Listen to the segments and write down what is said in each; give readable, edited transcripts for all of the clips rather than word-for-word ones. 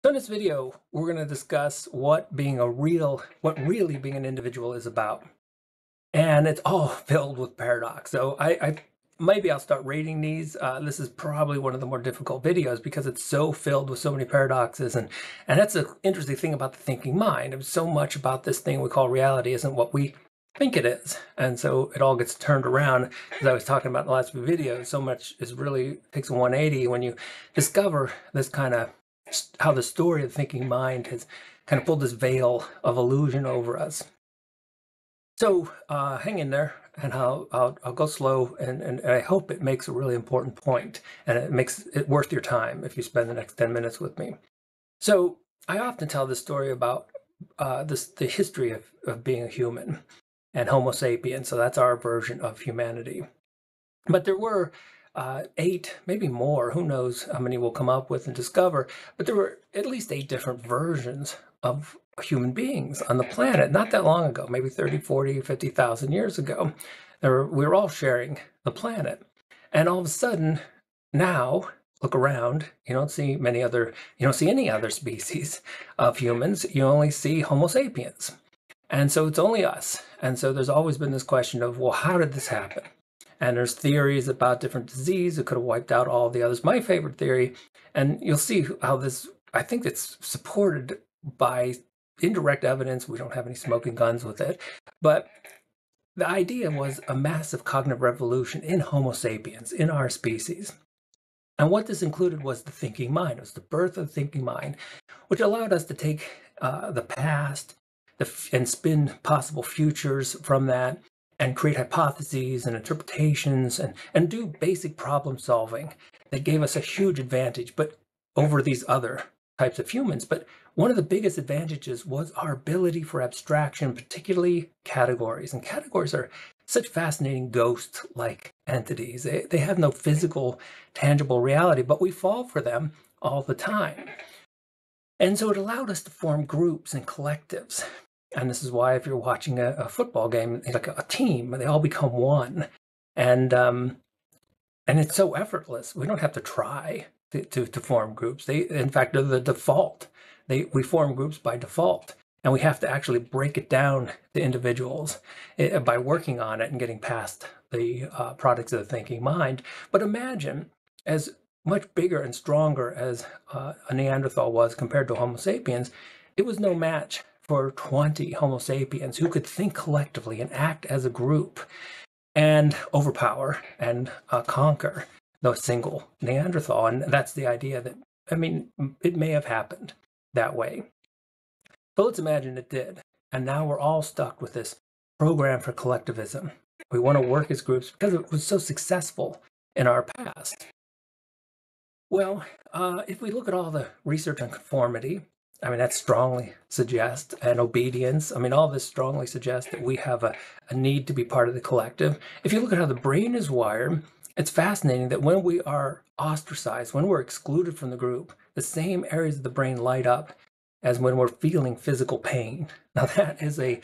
So in this video, we're going to discuss what really being an individual is about. And it's all filled with paradox. So maybe I'll start rating these. This is probably one of the more difficult videos because it's so filled with so many paradoxes. And that's an interesting thing about the thinking mind. It's so much about this thing we call reality isn't what we think it is. And so it all gets turned around. As I was talking about in the last few videos, so much is really takes a 180 when you discover this kind of how the story of the thinking mind has kind of pulled this veil of illusion over us. So hang in there, and I'll go slow, and I hope it makes a really important point, and it makes it worth your time if you spend the next 10 minutes with me. So I often tell this story about the history of being a human and Homo sapiens. So that's our version of humanity. But there were 8, maybe more, who knows how many we'll come up with and discover, but there were at least 8 different versions of human beings on the planet not that long ago, maybe 30, 40, 50,000 years ago. We were all sharing the planet. And all of a sudden, now, look around, you don't see any other species of humans. You only see Homo sapiens. And so it's only us. And so there's always been this question of, well, how did this happen? And there's theories about different disease that could have wiped out all the others. My favorite theory, and you'll see how I think it's supported by indirect evidence. We don't have any smoking guns with it. But the idea was a massive cognitive revolution in Homo sapiens, in our species. And what this included was the thinking mind. It was the birth of the thinking mind, which allowed us to take the past and spin possible futures from that, and create hypotheses and interpretations and do basic problem solving that gave us a huge advantage over these other types of humans. But one of the biggest advantages was our ability for abstraction, particularly categories. And categories are such fascinating ghost-like entities. They have no physical, tangible reality, but we fall for them all the time. And so it allowed us to form groups and collectives. And this is why if you're watching a football game, like a team, they all become one. And it's so effortless. We don't have to try to form groups. In fact, they're the default. We form groups by default. And we have to actually break it down to individuals by working on it and getting past the products of the thinking mind. But imagine, as much bigger and stronger as a Neanderthal was compared to Homo sapiens, it was no match for 20 Homo sapiens who could think collectively and act as a group and overpower and conquer the single Neanderthal. And that's the idea that, it may have happened that way. But let's imagine it did. And now we're all stuck with this program for collectivism. We want to work as groups because it was so successful in our past. Well, if we look at all the research on conformity, that strongly suggests, and obedience, all this strongly suggests that we have a need to be part of the collective. If you look at how the brain is wired, it's fascinating that when we are ostracized, when we're excluded from the group, the same areas of the brain light up as when we're feeling physical pain. Now that is an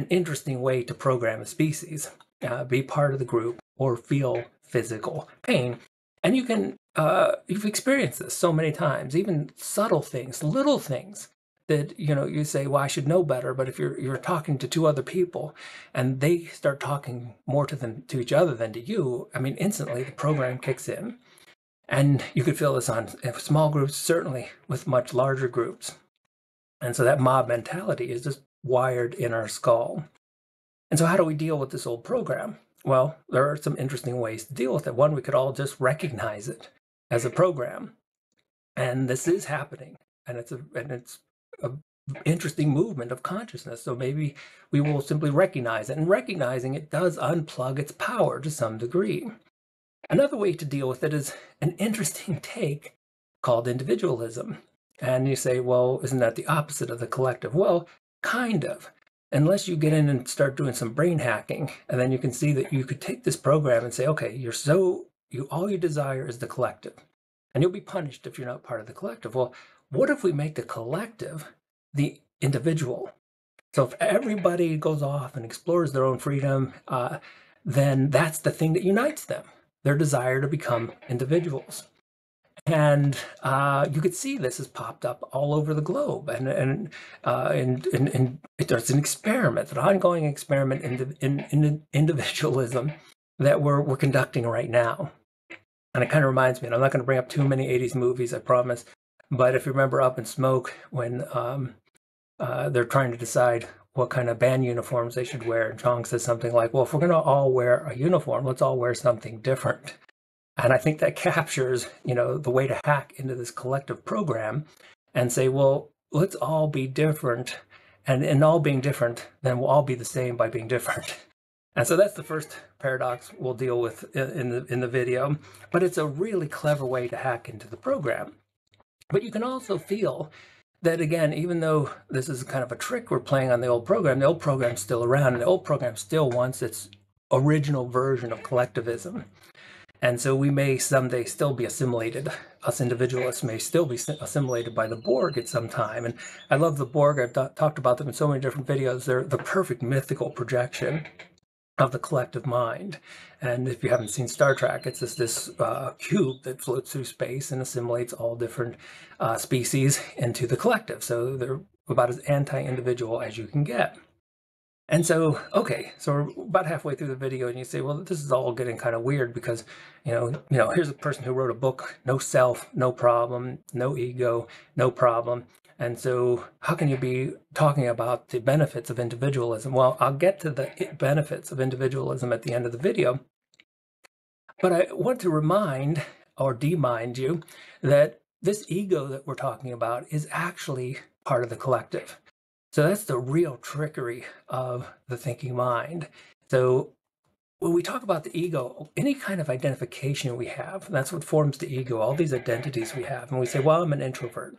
interesting way to program a species, be part of the group or feel physical pain. And you've experienced this so many times, even subtle things, little things that, you say, well, I should know better. But if you're talking to 2 other people and they start talking more to each other than to you, instantly the program kicks in. And you could feel this on small groups, certainly with much larger groups. And so that mob mentality is just wired in our skull. And so how do we deal with this old program? Well, there are some interesting ways to deal with it. One, we could all just recognize it as a program. And this is happening. And it's a interesting movement of consciousness. So maybe we will simply recognize it. And recognizing it does unplug its power to some degree. Another way to deal with it is an interesting take called individualism. And you say, well, isn't that the opposite of the collective? Well, kind of. Unless you get in and start doing some brain hacking, and then you can see that you could take this program and say, okay, all you desire is the collective, and you'll be punished if you're not part of the collective. Well, what if we make the collective the individual? So if everybody goes off and explores their own freedom, then that's the thing that unites them, their desire to become individuals. And you could see this has popped up all over the globe, and there's an experiment, an ongoing experiment in individualism that we're conducting right now. And it kind of reminds me, and I'm not going to bring up too many 80s movies, I promise, but if you remember Up in Smoke, when they're trying to decide what kind of band uniforms they should wear, and Chong says something like, well, if we're going to all wear a uniform, let's all wear something different. And I think that captures, the way to hack into this collective program and say, well, let's all be different. And in all being different, then we'll all be the same by being different. And so that's the first paradox we'll deal with in the video. But it's a really clever way to hack into the program. But you can also feel that, again, even though this is kind of a trick we're playing on the old program's still around, and the old program still wants its original version of collectivism. And so we may someday still be assimilated. Us individualists may still be assimilated by the Borg at some time. And I love the Borg. I've talked about them in so many different videos. They're the perfect mythical projection of the collective mind. And if you haven't seen Star Trek, it's just this cube that floats through space and assimilates all different species into the collective. So they're about as anti-individual as you can get. And so, okay, so we're about halfway through the video, and you say, well, this is all getting kind of weird because, here's a person who wrote a book, no self, no problem, no ego, no problem. And so how can you be talking about the benefits of individualism? Well, I'll get to the benefits of individualism at the end of the video. But I want to remind or demind you that this ego that we're talking about is actually part of the collective. So that's the real trickery of the thinking mind. So when we talk about the ego, any kind of identification we have, that's what forms the ego, all these identities we have. And we say, well, I'm an introvert.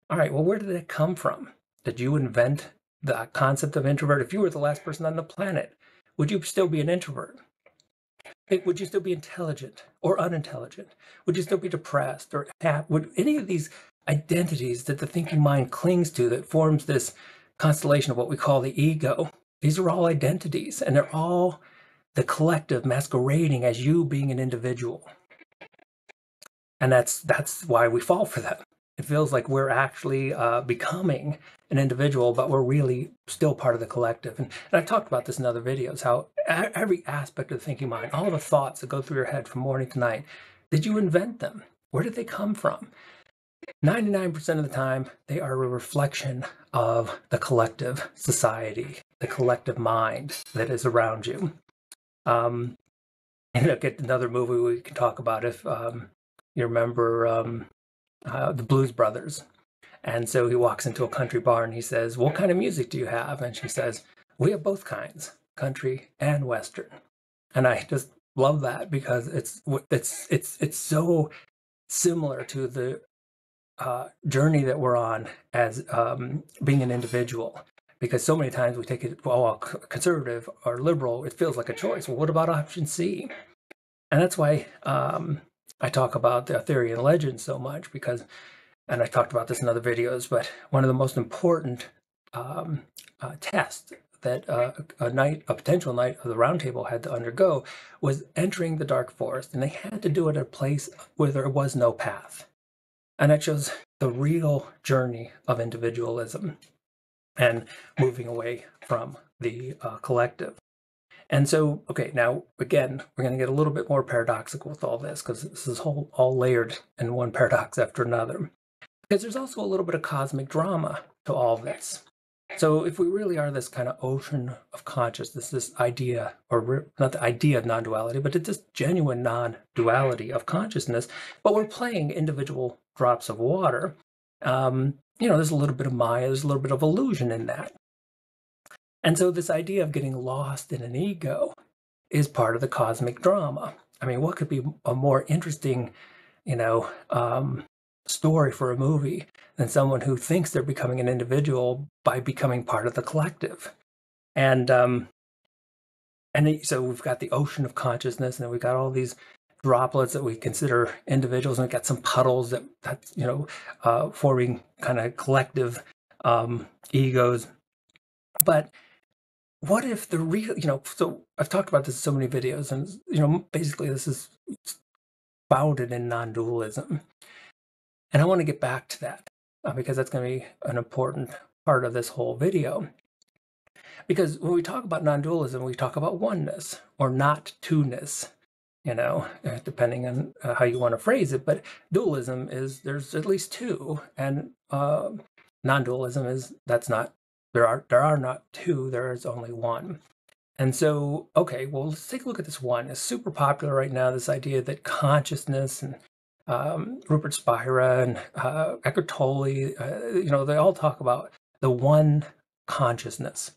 All right, well, where did that come from? Did you invent the concept of introvert? If you were the last person on the planet, would you still be an introvert? Would you still be intelligent or unintelligent? Would you still be depressed or happy? Would any of these identities that the thinking mind clings to that forms this constellation of what we call the ego, these are all identities, and they're all the collective masquerading as you being an individual. And that's why we fall for that. It feels like we're actually becoming an individual, but we're really still part of the collective. And I've talked about this in other videos, how every aspect of the thinking mind, all the thoughts that go through your head from morning to night, did you invent them? Where did they come from? 99% of the time, they are a reflection of the collective society, the collective mind that is around you. Get another movie we can talk about if you remember the Blues Brothers. And so he walks into a country bar and he says, what kind of music do you have? And she says, we have both kinds, country and Western. And I just love that because it's so similar to the journey that we're on as being an individual, because so many times we take it, well, conservative or liberal, it feels like a choice. Well, what about option C? And that's why I talk about the theory and legend so much, because, and I talked about this in other videos, but one of the most important tests that a potential knight of the Round Table had to undergo was entering the dark forest, and they had to do it at a place where there was no path. And that shows the real journey of individualism and moving away from the collective. And so, okay, now, again, we're going to get a little bit more paradoxical with all this because this is all layered in one paradox after another. Because there's also a little bit of cosmic drama to all this. So if we really are this kind of ocean of consciousness, this idea, or not the idea of non-duality, but it's this genuine non-duality of consciousness, but we're playing individual drops of water, there's a little bit of Maya, there's a little bit of illusion in that. And so this idea of getting lost in an ego is part of the cosmic drama. I mean, what could be a more interesting, story for a movie than someone who thinks they're becoming an individual by becoming part of the collective? And so we've got the ocean of consciousness, and then we've got all these droplets that we consider individuals, and we've got some puddles that's forming kind of collective egos. But what if the real, so I've talked about this in so many videos, and basically this is founded in non-dualism. And I want to get back to that because that's going to be an important part of this whole video. Because when we talk about non-dualism, we talk about oneness or not two-ness, depending on how you want to phrase it. But dualism is there's at least two, and non-dualism is there are not two, there is only one. And so, okay, well, let's take a look at this one. It's super popular right now, this idea that consciousness and Rupert Spira and Eckhart Tolle, they all talk about the one consciousness.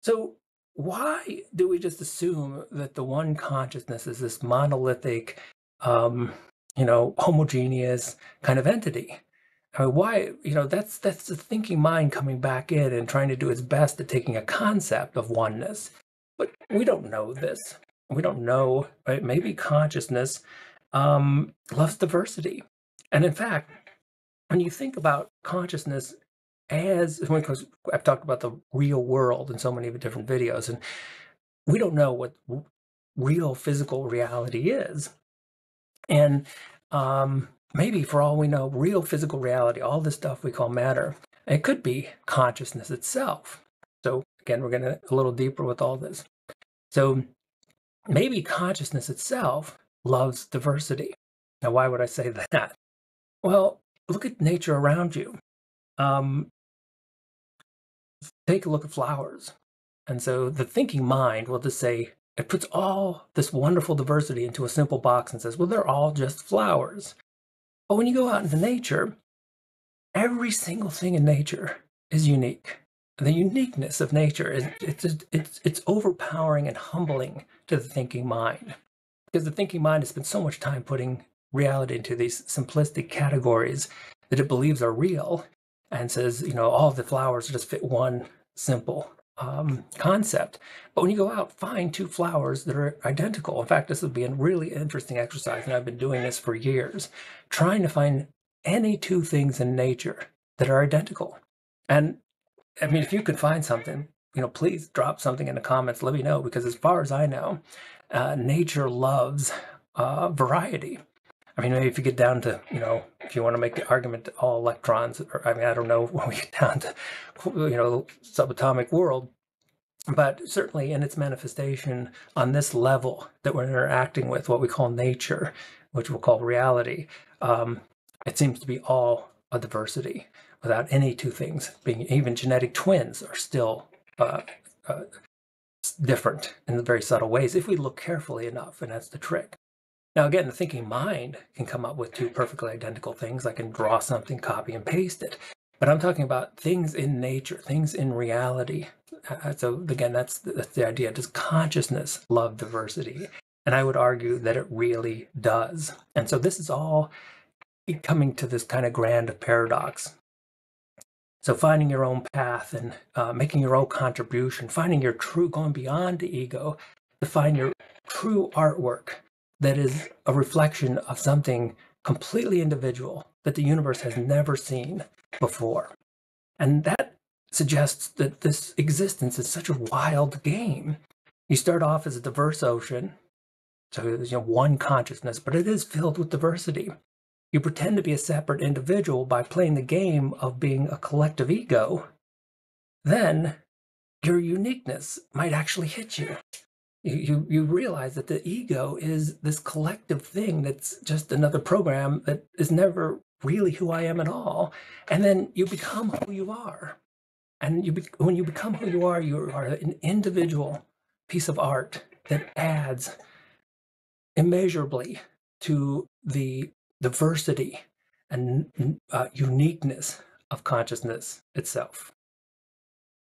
So why do we just assume that the one consciousness is this monolithic, homogeneous kind of entity? I mean, why, that's the thinking mind coming back in and trying to do its best at taking a concept of oneness. But we don't know this. We don't know, right? Maybe consciousness loves diversity. And in fact, when you think about consciousness because I've talked about the real world in so many different videos, and we don't know what real physical reality is. And maybe for all we know, real physical reality, all this stuff we call matter, it could be consciousness itself. So again, we're getting a little deeper with all this. So maybe consciousness itself loves diversity. Now, why would I say that? Well, look at nature around you. Take a look at flowers. And so the thinking mind will just say, it puts all this wonderful diversity into a simple box and says, well, they're all just flowers. But when you go out into nature, every single thing in nature is unique. The uniqueness of nature is it's overpowering and humbling to the thinking mind. Because the thinking mind has spent so much time putting reality into these simplistic categories that it believes are real and says, all the flowers just fit one simple concept. But when you go out, find two flowers that are identical. In fact, this would be a really interesting exercise, and I've been doing this for years, trying to find any two things in nature that are identical. And I mean, if you could find something, please drop something in the comments. Let me know, because as far as I know, nature loves variety. I mean, maybe if you get down to, if you want to make the argument that all electrons, I don't know when we get down to, subatomic world, but certainly in its manifestation on this level that we're interacting with, what we call nature, which we'll call reality, it seems to be all a diversity without any two things being, even genetic twins are still different in very subtle ways if we look carefully enough, and that's the trick. Now, again, the thinking mind can come up with two perfectly identical things. I can draw something, copy and paste it. But I'm talking about things in nature, things in reality. So again, that's the idea. Does consciousness love diversity? And I would argue that it really does. And so this is all coming to this kind of grand paradox. So finding your own path and making your own contribution, finding your true, going beyond the ego to find your true artwork that is a reflection of something completely individual that the universe has never seen before. And that suggests that this existence is such a wild game. You start off as a diverse ocean, so there's one consciousness, but it is filled with diversity. You pretend to be a separate individual by playing the game of being a collective ego, then your uniqueness might actually hit you. You realize that the ego is this collective thing that's just another program that is never really who I am at all. And then you become who you are. And when you become who you are an individual piece of art that adds immeasurably to the diversity and uniqueness of consciousness itself.